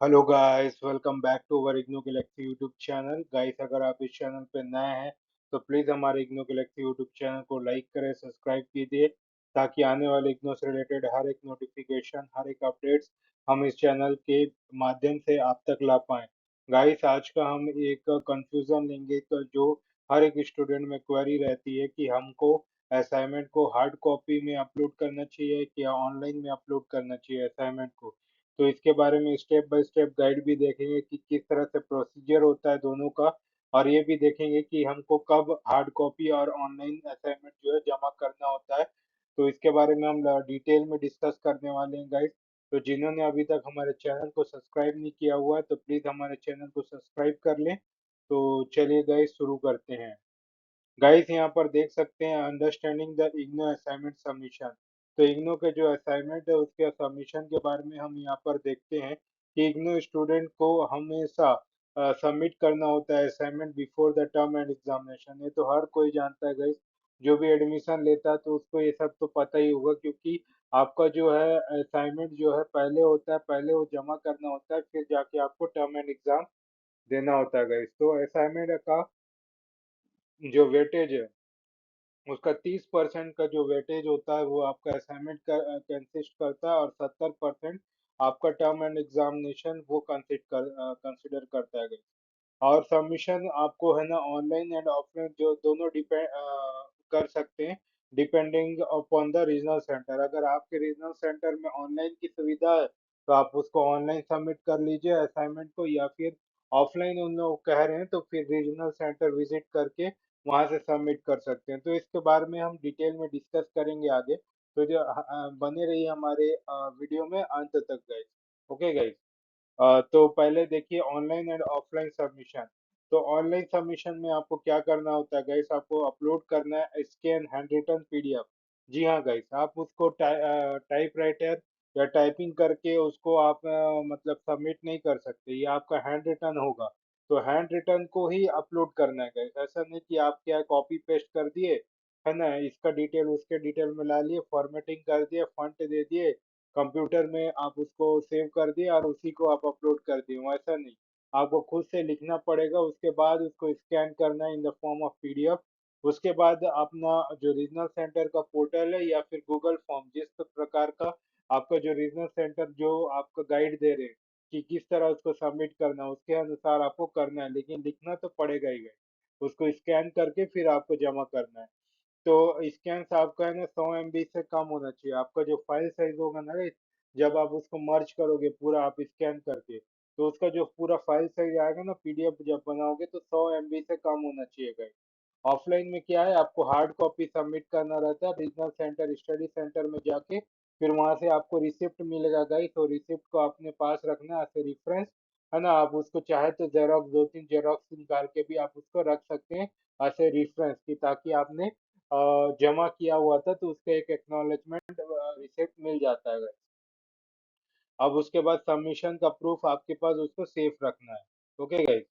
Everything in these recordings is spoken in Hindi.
Hello guys, welcome back to our IGNOU galaxy YouTube channel. Guys, अगर आप इस चैनल पे नए हैं तो प्लीज़ हमारे इग्नू गैलेक्सी यूट्यूब चैनल को लाइक करें, सब्सक्राइब कीजिए ताकि आने वाले इग्नू से रिलेटेड हर एक नोटिफिकेशन, हर एक अपडेट्स हम इस चैनल के माध्यम से आप तक ला पाएं। गाइस, आज का हम एक कंफ्यूजन लेंगे तो जो हर एक स्टूडेंट में क्वेरी रहती है कि हमको असाइनमेंट को हार्ड कॉपी में अपलोड करना चाहिए या ऑनलाइन में अपलोड करना चाहिए असाइनमेंट को। तो इसके बारे में स्टेप बाय स्टेप गाइड भी देखेंगे कि किस तरह से प्रोसीजर होता है दोनों का। और ये भी देखेंगे कि हमको कब हार्ड कॉपी और ऑनलाइन असाइनमेंट जो है जमा करना होता है। तो इसके बारे में हम डिटेल में डिस्कस करने वाले हैं गाइस। तो जिन्होंने अभी तक हमारे चैनल को सब्सक्राइब नहीं किया हुआ है तो प्लीज़ हमारे चैनल को सब्सक्राइब कर लें। तो चलिए गाइस, शुरू करते हैं। गाइस, यहाँ पर देख सकते हैं understanding the IGNOU assignment submission. तो इग्नो के जो असाइनमेंट है उसके सबमिशन के बारे में हम यहाँ पर देखते हैं कि इग्नो स्टूडेंट को हमेशा सबमिट करना होता है assignment before the term and examination. ये तो हर कोई जानता है गाइस, जो भी एडमिशन लेता है तो उसको ये सब तो पता ही होगा, क्योंकि आपका जो है असाइनमेंट जो है पहले होता है, पहले वो जमा करना होता है, फिर जाके आपको टर्म एंड एग्जाम देना होता है गाइस। तो असाइनमेंट का जो वेटेज है उसका 30% का जो वेटेज होता है वो आपका असाइनमेंट का कंसिस्ट करता है, और 70% आपका टर्म एंड एग्जामिनेशन वो कंसिडर करता है। और सबमिशन आपको है ना ऑनलाइन एंड ऑफलाइन जो दोनों डिपेंड कर सकते हैं, depending upon the regional centre. अगर आपके रीजनल सेंटर में ऑनलाइन की सुविधा है तो आप उसको ऑनलाइन सबमिट कर लीजिए असाइनमेंट को, या फिर ऑफलाइन उन लोग कह रहे हैं तो फिर रीजनल सेंटर विजिट करके वहां से सबमिट कर सकते हैं। तो इसके बारे में हम डिटेल में डिस्कस करेंगे आगे। तो जो बने रहिए हमारे वीडियो में अंत तक गाइस। Okay guys. तो पहले देखिए ऑनलाइन एंड ऑफलाइन सबमिशन। तो ऑनलाइन सबमिशन में आपको क्या करना होता है गाइस, आपको अपलोड करना है स्कैन हैंड रिटन पीडीएफ। जी हाँ गाइस, आप उसको टाइप राइटर या टाइपिंग करके उसको आप मतलब सबमिट नहीं कर सकते, ये आपका हैंड रिटन होगा। तो हैंड रिटन को ही अपलोड करना है गाइस, ऐसा नहीं कि आप क्या कॉपी पेस्ट कर दिए, है ना, इसका डिटेल उसके डिटेल में ला लिए, फॉर्मेटिंग कर दिए, फॉन्ट दे दिए, कंप्यूटर में आप उसको सेव कर दिए और उसी को आप अपलोड कर दिए, वैसा नहीं। आपको खुद से लिखना पड़ेगा, उसके बाद उसको स्कैन करना है in the form of PDF. उसके बाद अपना जो रीजनल सेंटर का पोर्टल है या फिर गूगल फॉर्म, जिस प्रकार का आपका जो रीजनल सेंटर जो आपको गाइड दे रहे हैं कि किस तरह उसको सबमिट करना है, उसके अनुसार आपको करना है, लेकिन लिखना तो पड़ेगा ही। उसको स्कैन करके फिर आपको जमा करना है। तो स्कैन आपका है ना 100 MB से कम होना चाहिए। आपका जो फाइल साइज होगा ना, जब आप उसको मर्ज करोगे पूरा आप स्कैन करके, तो उसका जो पूरा फाइल साइज आएगा ना पीडीएफ जब बनाओगे तो 100 MB से कम होना चाहिए गाइस। ऑफलाइन में क्या है, आपको हार्ड कॉपी सबमिट करना रहता है रीजनल सेंटर, स्टडी सेंटर में जाके। फिर वहां से आपको रिसिप्ट मिलेगा गाइस, तो रिसिप्ट को अपने पास रखना है ऐसे रिफरेंस, है ना। आप उसको चाहे तो जेरोक्स, दो तीन जेरोक्स निकाल के भी आप उसको रख सकते हैं ऐसे रिफरेंस की, ताकि आपने जमा किया हुआ था तो उसका एक एक्नॉलेजमेंट रिसिप्ट मिल जाता है। अब उसके बाद सबमिशन का प्रूफ आपके पास उसको सेफ रखना है। Okay guys.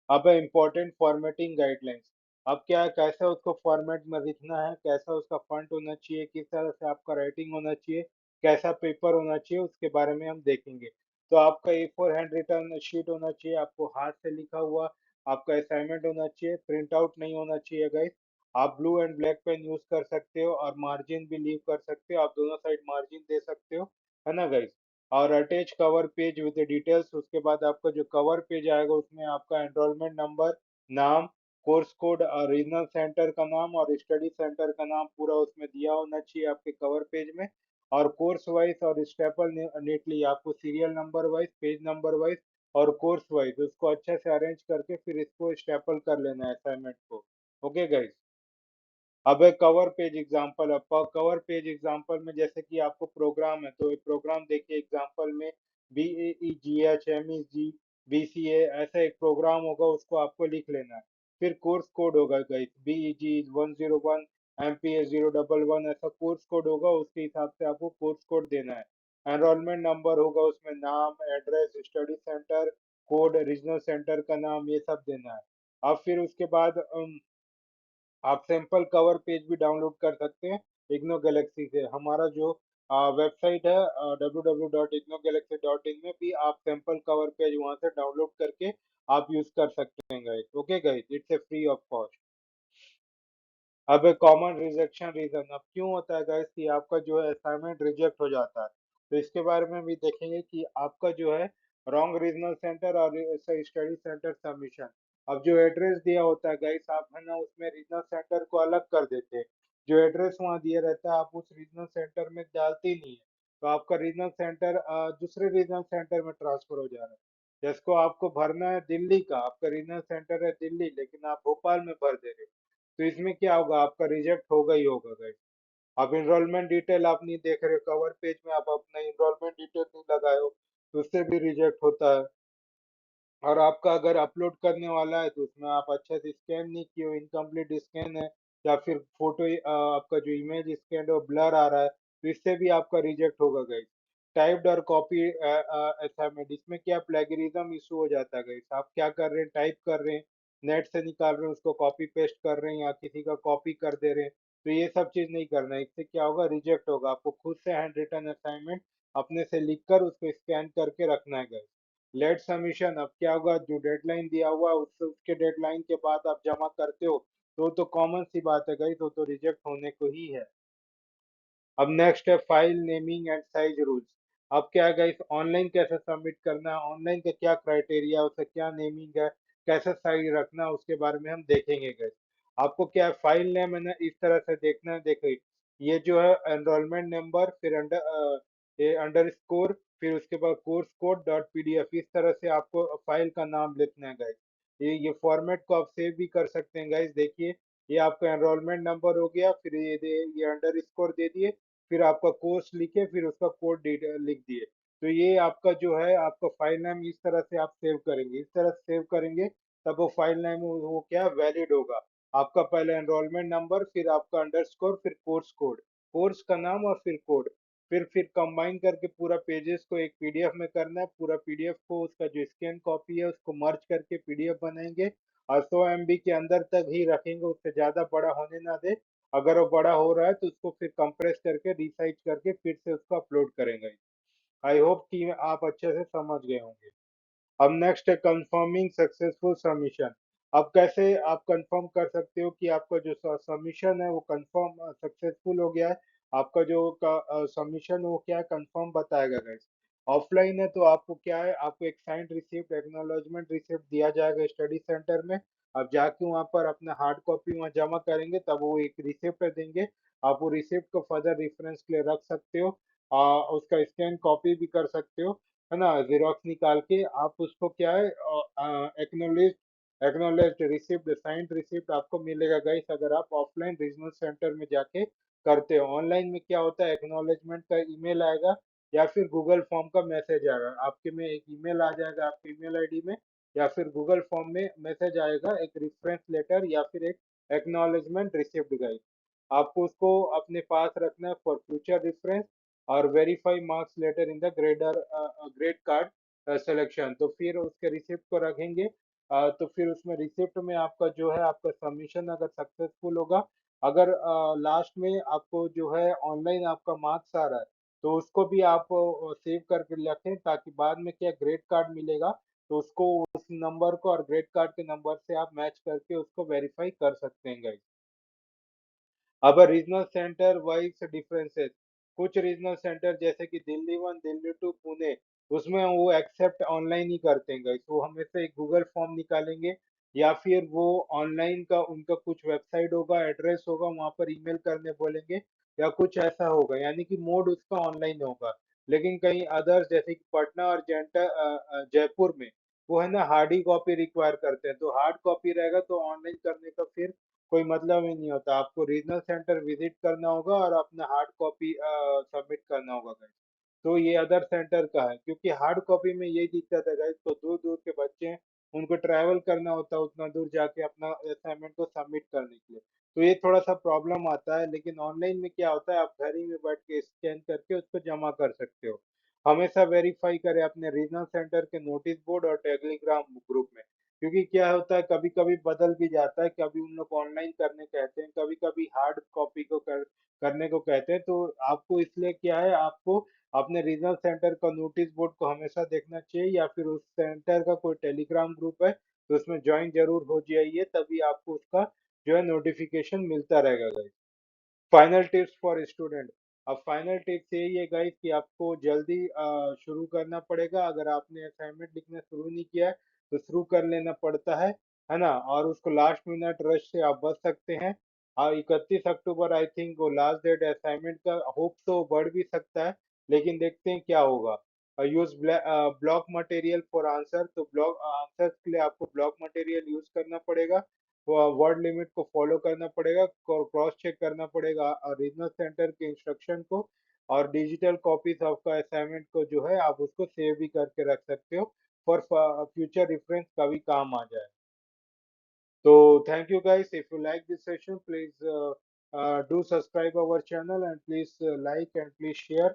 अब है इम्पोर्टेंट फॉर्मेटिंग गाइडलाइंस। अब क्या है, कैसा उसको फॉर्मेट में लिखना है, कैसा उसका फॉन्ट होना चाहिए, किस तरह से आपका राइटिंग होना चाहिए, कैसा पेपर होना चाहिए, उसके बारे में हम देखेंगे। तो आपका A4 हैंड रिटन शीट होना चाहिए, आपको हाथ से लिखा हुआ आपका असाइनमेंट होना चाहिए, प्रिंट आउट नहीं होना चाहिए गाइस। आप blue and black pen use कर सकते हो और मार्जिन भी लीव कर सकते हो, आप दोनों साइड मार्जिन दे सकते हो, है ना गाइस। और attach cover page with details. उसके बाद आपका जो कवर पेज आएगा उसमें आपका एनरोलमेंट नंबर, नाम, कोर्स कोड और रीजनल सेंटर का नाम और स्टडी सेंटर का नाम पूरा उसमें दिया होना चाहिए आपके कवर पेज में। और कोर्स वाइज और स्टेपल नीटली आपको serial number wise, page number wise और कोर्स वाइज उसको अच्छे से अरेंज करके फिर इसको स्टेपल कर लेना है असाइनमेंट को। Okay guys. अब है कवर पेज एग्जांपल। अब कवर पेज एग्जांपल में जैसे कि आपको प्रोग्राम है तो एक प्रोग्राम देखिए एग्जांपल में, BAEGH, MEG, BCA, ऐसा एक प्रोग्राम होगा, उसको आपको लिख लेना है। फिर कोर्स कोड होगा गाइस, BEG 101, MPS 011, ऐसा कोर्स कोड होगा, उसके हिसाब से आपको कोर्स कोड देना है। एनरोलमेंट नंबर होगा, उसमें नाम, address, study centre code, regional centre का नाम, ये सब देना है। अब फिर उसके बाद आप सैंपल कवर पेज भी डाउनलोड कर सकते हैं इग्नो गैलेक्सी से। हमारा जो वेबसाइट है www.ignogalaxy.in में भी आप सैंपल कवर पेज वहां से डाउनलोड करके आप यूज कर सकते हैं guys. Okay guys, it's a free of cost. अब कॉमन रिजेक्शन रीजन अब क्यों होता है गाइस कि आपका जो है असाइनमेंट रिजेक्ट हो जाता है, तो इसके बारे में भी देखेंगे कि आपका जो है रॉन्ग रीजनल सेंटर और स्टडी सेंटर सबमिशन। अब जो एड्रेस दिया होता है गाइस, आप है ना उसमें रीजनल सेंटर को अलग कर देते हैं। जो एड्रेस वहाँ दिया रहता है आप उस रीजनल सेंटर में डालते ही नहीं है, तो आपका रीजनल सेंटर दूसरे रीजनल सेंटर में ट्रांसफर हो जा रहा है। जिसको आपको भरना है दिल्ली का, आपका रीजनल सेंटर है दिल्ली लेकिन आप भोपाल में भर दे रहे हो, तो इसमें क्या होगा, आपका रिजेक्ट होगा ही होगा गाइस। आप इनरोलमेंट डिटेल आप नहीं देख रहे हो, कवर पेज में आप अपना इनरोलमेंट डिटेल नहीं लगाए हो, तो उससे भी रिजेक्ट होता है। और आपका अगर अपलोड करने वाला है तो उसमें आप अच्छे से स्कैन नहीं किए हो, इनकम्प्लीट स्कैन है, या फिर फोटो आपका जो इमेज स्कैन है वो ब्लर आ रहा है, तो इससे भी आपका रिजेक्ट होगा गाइस। टाइप्ड और कॉपी असाइनमेंट, इसमें क्या प्लेगरिज्म इशू हो जाता है गाइस। आप क्या कर रहे हैं, टाइप कर रहे हैं, नेट से निकाल रहे हैं, उसको कॉपी पेस्ट कर रहे हैं या किसी का कॉपी कर दे रहे हैं, तो ये सब चीज नहीं करना है। इससे क्या होगा, रिजेक्ट होगा। आपको खुद से हैंड रिटन असाइनमेंट अपने से लिखकर उसको स्कैन करके रखना है गाइस। लेट सबमिशन, अब क्या होगा, जो डेडलाइन दिया हुआ है उसके डेडलाइन के बाद आप जमा करते हो, तो कॉमन सी बात है गई, तो रिजेक्ट होने को ही है। अब नेक्स्ट है file naming and size rules. अब क्या है गाइस, ऑनलाइन कैसे सबमिट करना है, ऑनलाइन का क्या क्राइटेरिया है, उसका क्या नेमिंग है, कैसे साइज रखना है, उसके बारे में हम देखेंगे गाइस। आपको क्या है, फाइल नेम है ना इस तरह से देखना है। देखिए, ये जो है एनरोलमेंट नंबर, फिर ये अंडर स्कोर, फिर उसके बाद कोर्स कोड डॉट पीडीएफ, इस तरह से आपको फाइल का नाम लिखना है गाइस। ये फॉर्मेट को आप सेव भी कर सकते हैं गाइस। देखिए, ये आपका एनरोलमेंट नंबर हो गया, फिर ये अंडर स्कोर दे दिए, फिर आपका कोर्स लिखे, फिर उसका कोड लिख दिए। तो ये आपका जो है आपका फाइल नेम इस तरह से आप सेव करेंगे, इस तरह से सेव करेंगे, तब वो फाइल नेम वो क्या वैलिड होगा। आपका पहले एनरोलमेंट नंबर, फिर आपका अंडरस्कोर, फिर कोर्स कोड, कोर्स का नाम और फिर कोड, फिर कंबाइन करके पूरा पेजेस को एक पीडीएफ में करना है। पूरा पीडीएफ को उसका जो स्कैन कॉपी है उसको मर्ज करके पीडीएफ बनाएंगे, और 100 MB के अंदर तक ही रखेंगे, उससे ज्यादा बड़ा होने ना दे। अगर वो बड़ा हो रहा है तो उसको फिर कंप्रेस करके रिसाइज करके फिर से उसको अपलोड करेंगे। आई होप कि आप अच्छे से समझ गए होंगे। अब नेक्स्ट है कंफर्मिंग सक्सेसफुल सबमिशन। अब कैसे आप कंफर्म कर सकते हो कि आपका जो सबमिशन है वो कंफर्म सक्सेसफुल हो गया है। आपका जो सबमिशन वो क्या है, कंफर्म बताएगा गाइस। ऑफलाइन है तो आपको क्या है, आपको एक साइंड रिसिप्ट, एक्नॉलेजमेंट रिसिप्ट दिया जाएगा स्टडी सेंटर में। आप जाके वहाँ पर अपना हार्ड कॉपी वहाँ जमा करेंगे, तब वो एक रिसिप्ट देंगे। आप वो रिसिप्ट को फर्दर रेफरेंस के लिए रख सकते हो, उसका स्कैन कॉपी भी कर सकते हो, है ना, जेरोक्स निकाल के आप उसको क्या है, acknowledge acknowledge receipt, signed receipt आपको मिलेगा गाइस, अगर आप ऑफलाइन रीजनल सेंटर में जाके करते हो। ऑनलाइन में क्या होता है, एक्नोलेजमेंट का ईमेल आएगा या फिर गूगल फॉर्म का मैसेज आएगा आपके में, एक ईमेल आ जाएगा आपके ईमेल आईडी में, या फिर गूगल फॉर्म में मैसेज आएगा, एक रेफरेंस लेटर या फिर एक एक्नोलेजमेंट रिसिप्ट गाइस। आपको उसको अपने पास रखना है फॉर फ्यूचर रेफरेंस, और verify marks letter in the grade card selection, तो फिर उसके रिसिप्ट को रखेंगे। तो फिर उसमें रिसिप्ट में आपका जो है आपका सबमिशन अगर सक्सेसफुल होगा, अगर लास्ट में आपको जो है ऑनलाइन आपका मार्क्स आ रहा है, तो उसको भी आप सेव करके रखें, ताकि बाद में क्या ग्रेड कार्ड मिलेगा तो उसको उस नंबर को और ग्रेड कार्ड के नंबर से आप मैच करके उसको वेरीफाई कर सकते हैं गाइस। अब रीजनल सेंटर वाइज डिफरेंसेस, कुछ रीजनल सेंटर जैसे कि दिल्ली वन, दिल्ली टू, पुणे, उसमें वो एक्सेप्ट ऑनलाइन ही करते हैं गाइस। वो हमेशा एक गूगल फॉर्म निकालेंगे, या फिर वो ऑनलाइन का उनका कुछ वेबसाइट होगा, एड्रेस होगा, वहां पर ईमेल करने बोलेंगे, या कुछ ऐसा होगा, यानी कि मोड उसका ऑनलाइन होगा। लेकिन कहीं अदर्स जैसे कि पटना और जयपुर में, वो है ना हार्डी कॉपी रिक्वायर करते हैं, तो हार्ड कॉपी रहेगा तो ऑनलाइन करने का फिर कोई मतलब ही नहीं होता। आपको रीजनल सेंटर विजिट करना होगा और अपना हार्ड कॉपी सबमिट करना होगा गाइस। तो ये अदर सेंटर का है, क्योंकि हार्ड कॉपी में यही दिक्कत है गाइस, तो दूर दूर के बच्चे हैं, उनको ट्रैवल करना होता है उतना दूर जाके अपना असाइनमेंट को सबमिट करने के लिए, तो ये थोड़ा सा प्रॉब्लम आता है। लेकिन ऑनलाइन में क्या होता है, आप घर ही में बैठ के स्कैन करके उसको जमा कर सकते हो। हमेशा वेरीफाई करें अपने रीजनल सेंटर के नोटिस बोर्ड और टेलीग्राम ग्रुप में। क्योंकि क्या होता है कभी कभी बदल भी जाता है, कभी उन लोग ऑनलाइन करने कहते हैं, कभी कभी हार्ड कॉपी को करने को कहते हैं। तो आपको इसलिए क्या है, आपको अपने रीजनल सेंटर का नोटिस बोर्ड को हमेशा देखना चाहिए, या फिर उस सेंटर का कोई टेलीग्राम ग्रुप है तो उसमें ज्वाइन जरूर हो जाइए, तभी आपको उसका जो है नोटिफिकेशन मिलता रहेगा। Final tips for student. अब फाइनल टिप्स यही है गाइस कि आपको जल्दी शुरू करना पड़ेगा। अगर आपने असाइनमेंट लिखना शुरू नहीं किया है तो शुरू कर लेना पड़ता है ना। और उसको लास्ट मिनट रश से आप बच सकते हैं। और 31 अक्टूबर आई थिंक वो लास्ट डेट असाइनमेंट का, होप तो बढ़ भी सकता है, लेकिन देखते हैं क्या होगा। U's block material for answer. तो ब्लॉक आंसर के लिए आपको ब्लॉक मटेरियल यूज करना पड़ेगा, वर्ड लिमिट को फॉलो करना पड़ेगा, क्रॉस चेक करना पड़ेगा रीजनल सेंटर के इंस्ट्रक्शन को, और डिजिटल कॉपीज आपका असाइनमेंट को जो है आप उसको सेव भी करके रख सकते हो, फॉर फ्यूचर रेफरेंस कभी काम आ जाए। So thank you guys. If you like this session, please do subscribe our channel, and please like and please share.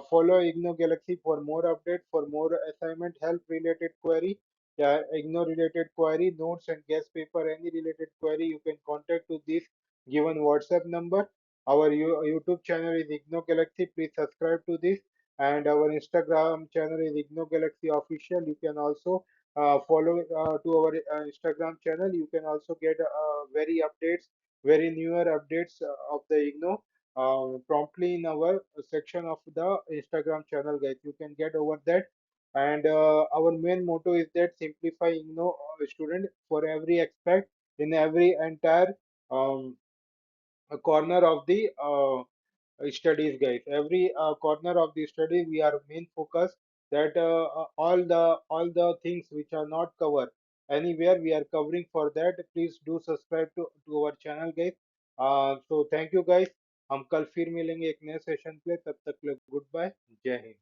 Follow Igno Galaxy for more update, for more assignment help related query, yeah, Igno related query, notes and guest paper, any related query you can contact to this given WhatsApp number. Our YouTube channel is Igno Galaxy. Please subscribe to this, and our Instagram channel is Igno Galaxy Official. You can also follow to our Instagram channel. You can also get very updates, very newer updates of the IGNO promptly in our section of the Instagram channel, guys. You can get over that. And our main motto is that simplify IGNO student for every aspect in every entire um, corner of the studies, guys. Every corner of the study we are main focus that all the things which are not covered anywhere we are covering. For that please do subscribe to our channel, guys. So thank you guys. हम कल फिर मिलेंगे एक नए सेशन पे, तब तक के लिए गुड बाय, जय हिंद।